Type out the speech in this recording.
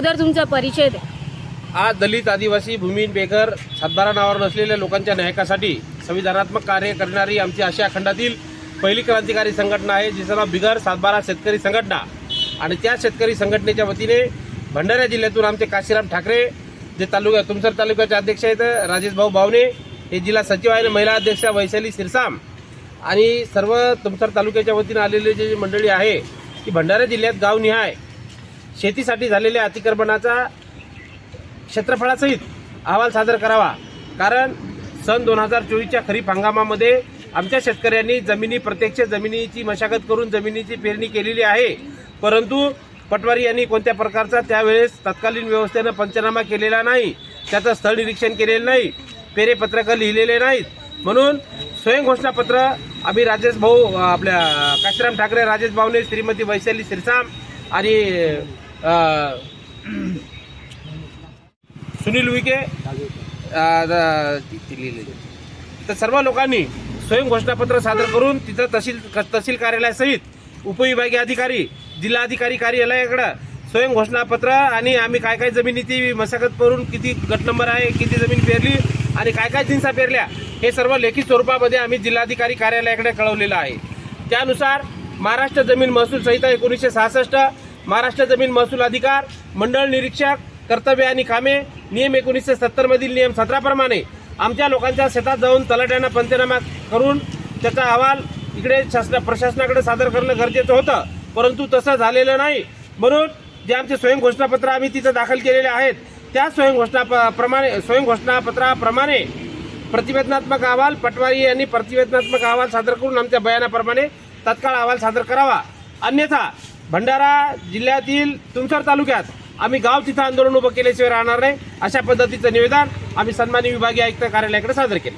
अगोदर तुमचा परिचय द्या। आज दलित, आदिवासी, भूमिहीन, बेघर, सातबारा नावावर नसलेल्या लोकांच्या न्यायासाठी संविधानात्मक कार्य करणारी आमची आशिया खंडातील पहिली क्रांतिकारी संघटना आहे, जिचं नाव बिगर सातबारा शेतकरी संघटना। आणि त्या शेतकरी संघटनेच्या वतीने भंडारा जिल्ह्यातून आमचे काशीराम ठाकरे, जे तुमसर तालुक्याचे अध्यक्ष आहेत राजेश भाऊ बावणे, हे जिल्हा सचिव आहे, महिला अध्यक्ष वैशाली सिरसाम, आणि सर्व तुमसर तालुक्याच्या वतीने आलेले जे मंडळी आहे की भंडारा जिल्ह्यात गावनिहाय शेतीसाठी झालेल्या अतिक्रमणाचा क्षेत्रफळासहित अहवाल सादर करावा। कारण सन 2024च्या खरीप हंगामामध्ये आमच्या शेतकऱ्यांनी प्रत्यक्ष जमिनीची मशागत करून जमिनीची पेरणी केलेली आहे, परंतु पटवारी यांनी कोणत्या प्रकारचा त्यावेळेस तत्कालीन व्यवस्थेनं पंचनामा केलेला नाही, त्याचं स्थळ निरीक्षण केलेलं नाही, पेरेपत्रकं लिहिलेले नाहीत। म्हणून स्वयं घोषणापत्र आम्ही राजेश भाऊ, आपल्या काशीराम ठाकरे, राजेश बावणे, श्रीमती वैशाली सिरसाम आणि सुनील विके तर सर्व लोकांनी स्वयं घोषणापत्र सादर करून तिथं तहसील कार्यालयासहित उपविभागीय अधिकारी, जिल्हाधिकारी कार्यालयाकडे स्वयं घोषणापत्र आणि आम्ही काय काय जमिनीची मशागत करून किती गट नंबर आहे, किती जमीन पेरली आणि काय काय जिन्सा पेरल्या, हे सर्व लेखी स्वरूपामध्ये आम्ही जिल्हाधिकारी कार्यालयाकडे कळवलेलं आहे। त्यानुसार महाराष्ट्र जमीन महसूल संहिता 1966, महाराष्ट्र जमीन महसूल अधिकार, मंडळ निरीक्षक, कर्तव्य आणि कामे, नियम 1970 मधील नियम 17 प्रमाणे आमच्या लोकांच्या शेतात जाऊन तलाट्यांना पंचनामा करून त्याचा अहवाल इकडे प्रशासनाकडे सादर करणं गरजेचं होतं, परंतु तसं झालेलं नाही। म्हणून जे आमचे स्वयं घोषणापत्र आम्ही तिथं दाखल केलेले आहेत त्या स्वयं घोषणापत्राप्रमाणे प्रतिवेदनात्मक अहवाल पटवारी यांनी प्रतिवेदनात्मक अहवाल सादर करून आमच्या बयानाप्रमाणे तत्काळ अहवाल सादर करावा, अन्यथा भंडारा जिल्ह्यातील तुमसर तालुक्यात आम्ही गाव तिथं आंदोलन उभं केल्याशिवाय राहणार नाही, अशा पद्धतीचं निवेदन आम्ही सन्माननीय विभागीय आयुक्त कार्यालयाकडे सादर केले।